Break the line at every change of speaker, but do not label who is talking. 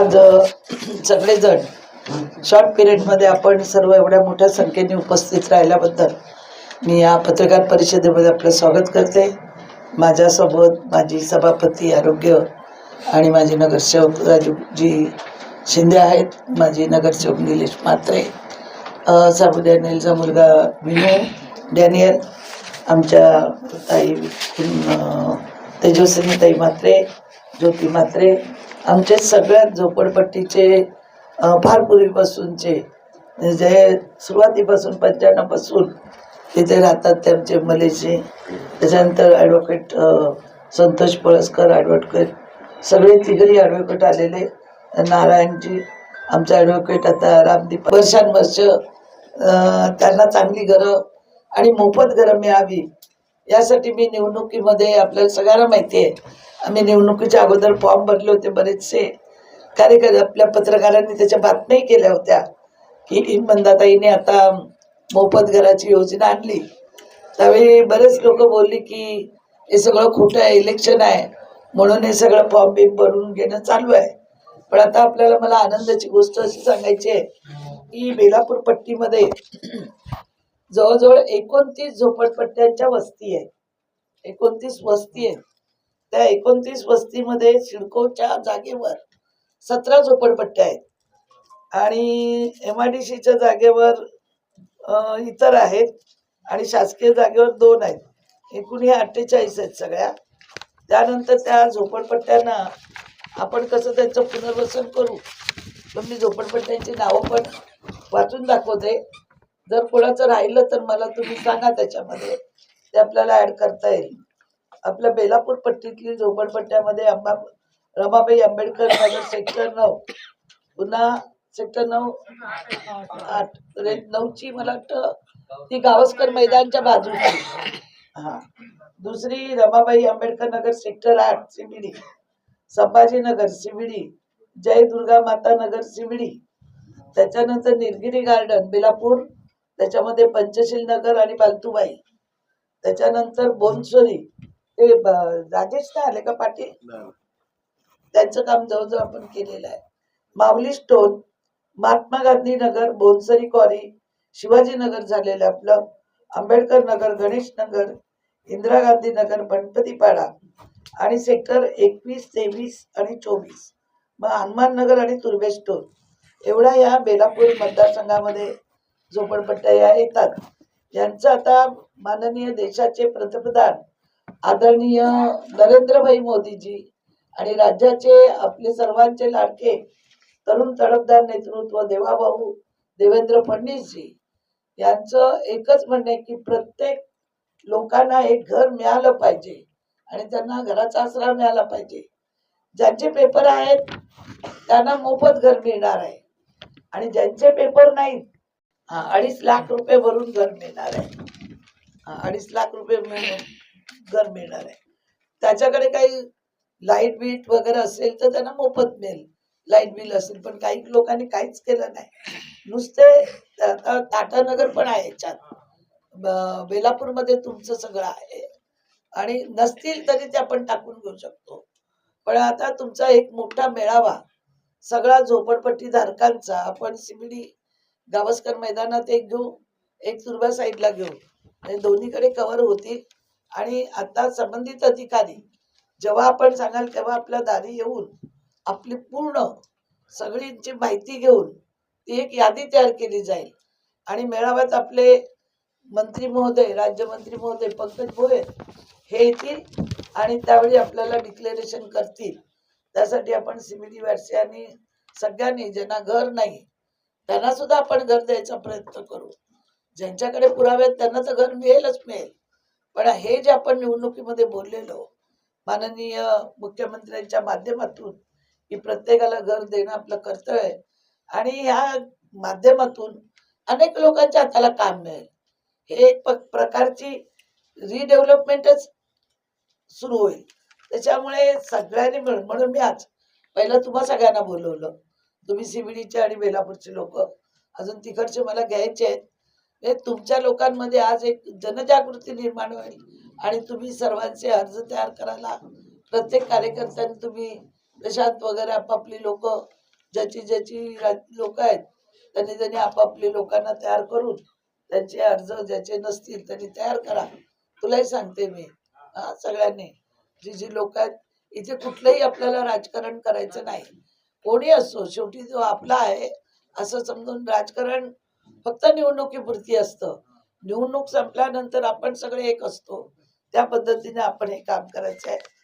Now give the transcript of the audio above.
आज सगळेजण शॉर्ट पिरियडमध्ये आपण सर्व एवढ्या मोठ्या संख्येने उपस्थित राहिल्याबद्दल मी या पत्रकार परिषदेमध्ये आपलं स्वागत करते। माझ्यासोबत माझी सभापती आरोग्य आणि माझे नगरसेवक राजूजी शिंदे आहेत, माझे नगरसेवक निलेश म्हात्रे, साबू डॅनियलचा मुलगा विनू डॅनियल, आमच्या ताई तेजस्विनी ताई म्हात्रे, ज्योती म्हात्रे, आमचे सगळ्यात झोपडपट्टीचे फार पूर्वीपासूनचे जे सुरुवातीपासून 95 पासून तिथे राहतात त्यांचे मलेचे, त्याच्यानंतर ॲडव्होकेट संतोष पळसकर ॲडव्होकेट, सगळे तिघही ॲडव्होकेट आलेले, नारायणजी आमचा ॲडव्होकेट आता रामदीप, वर्षानुवर्ष त्यांना चांगली घरं आणि मोफत घरं मिळावी यासाठी मी निवडणुकीमध्ये, आपल्याला सगळ्यांना माहिती आहे, आम्ही निवडणुकीच्या अगोदर फॉर्म भरले होते। बरेचसे कार्यकर्ते आपल्या पत्रकारांनी त्याच्या बातम्याही केल्या होत्या की मंदाताईने आता मोफत घराची योजना आणली। त्यावेळी बरेच लोक बोलली की हे सगळं खोटं आहे, इलेक्शन आहे म्हणून हे सगळं फॉर्म बिम भरून घेणं चालू आहे। पण आता आपल्याला मला आनंदाची गोष्ट अशी सांगायची आहे की बेलापूर पट्टीमध्ये जवळजवळ 29 झोपडपट्ट्यांच्या वस्ती आहे, 29 वस्ती आहे। त्या 29 वस्तीमध्ये सिडकोच्या जागेवर 17 झोपडपट्ट्या आहेत आणि MIDCच्या जागेवर इतर आहेत आणि शासकीय जागेवर 2 आहेत, एकूण हे 48 आहेत सगळ्या। त्यानंतर त्या झोपडपट्ट्यांना आपण कसं त्यांचं पुनर्वसन करू, पण मी झोपडपट्ट्यांची नावं पण वाचून दाखवते। जर कोणाचं राहिलं तर मला तुम्ही सांगा, त्याच्यामध्ये ते आपल्याला ॲड करता येईल। आपल्या बेलापूर पट्टीतली झोपडपट्ट्यामध्ये रमाबाई आंबेडकर नगर सेक्टर 9, पुन्हा सेक्टर 9-8 9ची मला वाटतं ती गावस्कर मैदानच्या बाजूची, दुसरी Ramabai Ambedkar Nagar sector 8 CBD, Sambhajinagar CBD, जय दुर्गा माता नगर CBD, त्याच्यानंतर निलगिरी गार्डन बेलापूर, त्याच्यामध्ये पंचशील नगर आणि बालतूबाई, त्याच्यानंतर बोनसोरी, ते राजेश काय आले का पाटील, त्यांचं काम जवळजवळ आपण केलेलं आहे। माऊली स्टोन, महात्मा गांधी नगर, बोनसरी कॉरी, शिवाजी नगर झालेलं आपलं, आंबेडकर नगर, गणेश नगर, इंदिरा गांधी नगर, गणपतीपाडा आणि सेक्टर 21, 23 आणि 24, मग हनुमान नगर आणि तुर्बे स्टोन, एवढ्या या बेलापूर मतदारसंघामध्ये झोपडपट्ट्या या येतात। यांचं आता माननीय देशाचे पंतप्रधान आदरणीय नरेंद्रभाई मोदीजी आणि राज्याचे आपले सर्वांचे लाडके तरुण तडफदार नेतृत्व देवाभाऊ देवेंद्र फडणवीसजी यांचं एकच म्हणणं आहे की प्रत्येक लोकांना एक घर मिळालं पाहिजे आणि त्यांना घराचा आसरा मिळाला पाहिजे। ज्यांचे पेपर आहेत त्यांना मोफत घर मिळणार आहे आणि ज्यांचे पेपर नाहीत 2.5 लाख रुपये भरून घर मिळणार आहे, 2.5 लाख रुपये घर मिळणार आहे। त्याच्याकडे काही लाईट बिल वगैरे असेल तर त्यांना मोफत मिळेल, लाईट बिल असेल, पण काही लोकांनी काहीच केलं नाही, नुसते टाटानगर पण आहे याच्यात, बेलापूरमध्ये तुमचं सगळं आहे आणि नसतील तरी ते आपण टाकून घेऊ शकतो। पण आता तुमचा एक मोठा मेळावा सगळा झोपडपट्टी धारकांचा आपण CBD गावस्कर मैदानात एक घेऊ, एक तुर्बा साईडला घेऊ, म्हणजे दोन्हीकडे कव्हर होतील। आणि आता संबंधित अधिकारी जेव्हा आपण सांगाल तेव्हा आपल्या दारी येऊन आपली पूर्ण सगळींची माहिती घेऊन ती एक यादी तयार केली जाईल आणि मेळाव्यात आपले मंत्री महोदय, राज्यमंत्री महोदय पंकज भोये हे येतील आणि त्यावेळी आपल्याला डिक्लेरेशन करतील। त्यासाठी आपण CBD वासियांनी सगळ्यांनी, ज्यांना घर नाही त्यांना सुद्धा आपण घर द्यायचा प्रयत्न करू। ज्यांच्याकडे पुरावे आहेत त्यांना तर घर मिळेलच मिळेल, पण हे जे आपण निवडणुकीमध्ये बोललेलो माननीय मुख्यमंत्र्यांच्या माध्यमातून की प्रत्येकाला घर देणं आपलं कर्तव्य आहे आणि या माध्यमातून अनेक लोकांच्या हाताला काम मिळेल, हे एक प्रकारची रिडेव्हलपमेंटच सुरू होईल। त्याच्यामुळे सगळ्यांनी मिळून, म्हणून मी आज पहिलं तुम्हा सगळ्यांना बोलवलं, तुम्ही CBDचे आणि बेलापूरचे लोक, अजून तिकडचे मला घ्यायचे आहेत, हे तुमच्या लोकांमध्ये आज एक जनजागृती निर्माण होईल आणि तुम्ही सर्वांचे अर्ज तयार करायला प्रत्येक कार्यकर्त्यांनी, तुम्ही प्रशांत वगैरे आपापली लोक ज्याची ज्याची लोक आहेत त्यांनी त्यांनी आपापली लोकांना तयार करून त्यांचे अर्ज ज्याचे नसतील त्यांनी तयार करा. तुलाही सांगते मी, सगळ्यांनी जी जी लोक आहेत, इथे कुठलंही आपल्याला राजकारण करायचं नाही. कोणी असो, शेवटी जो आपला आहे असं समजून राजकारण फक्त निवडणुकीपुरती असतं. निवडणूक संपल्यानंतर आपण सगळे एक असतो. त्या पद्धतीने आपण हे काम करायचं आहे.